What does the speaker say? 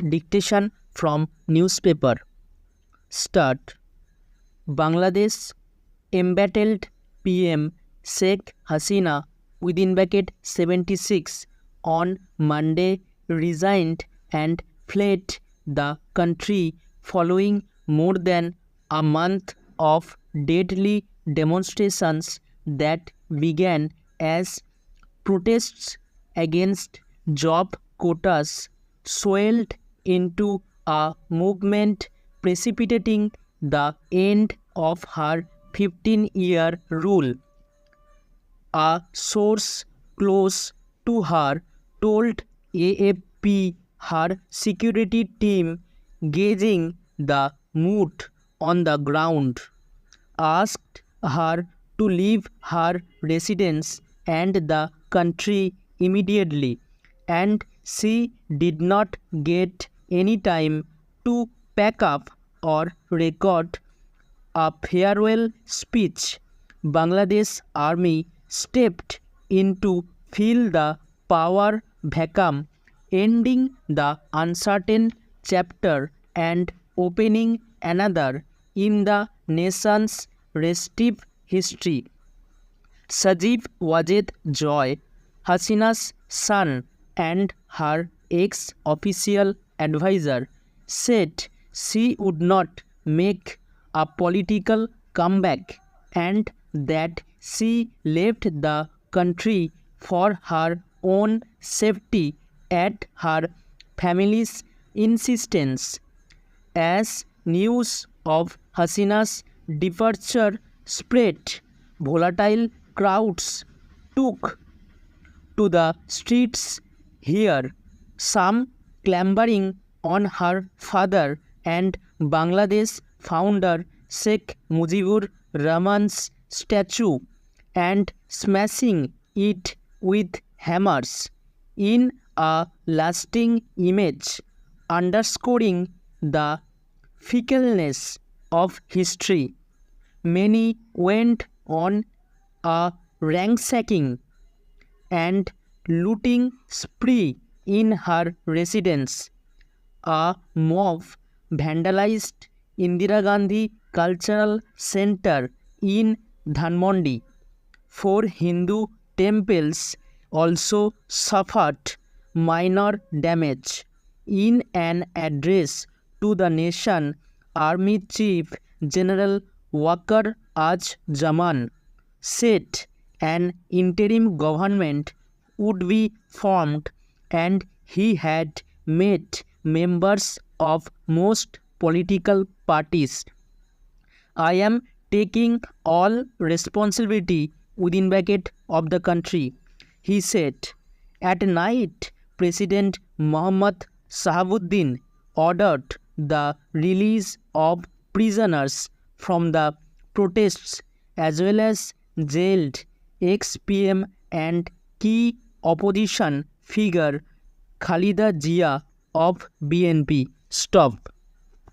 Dictation from newspaper. Start. Bangladesh embattled PM Sheikh Hasina within bracket 76 on Monday resigned and fled the country following more than a month of deadly demonstrations that began as protests against job quotas swelled into a movement precipitating the end of her 15-year rule. A source close to her told AFP her security team, gauging the mood on the ground, asked her to leave her residence and the country immediately, and she did not get any time to pack up or record a farewell speech. Bangladesh Army stepped in to fill the power vacuum, ending the uncertain chapter and opening another in the nation's restive history. Sajid Wajed Joy, Hasina's son and her ex-official advisor, said she would not make a political comeback and that she left the country for her own safety at her family's insistence. As news of Hasina's departure spread, volatile crowds took to the streets here, some clambering on her father and Bangladesh founder Sheikh Mujibur Rahman's statue and smashing it with hammers in a lasting image underscoring the fickleness of history. Many went on a ransacking and looting spree in her residence. A mob vandalized Indira Gandhi Cultural Center in Dhanmondi. 4 Hindu temples also suffered minor damage. In an address to the nation, Army Chief General Waqar Zaman said an interim government would be formed and he had met members of most political parties. I am taking all responsibility within bracket of the country, he said. At night, President Mohammad Shahabuddin ordered the release of prisoners from the protests as well as jailed ex-PM and key opposition figure Khalida Zia of BNP. Stop.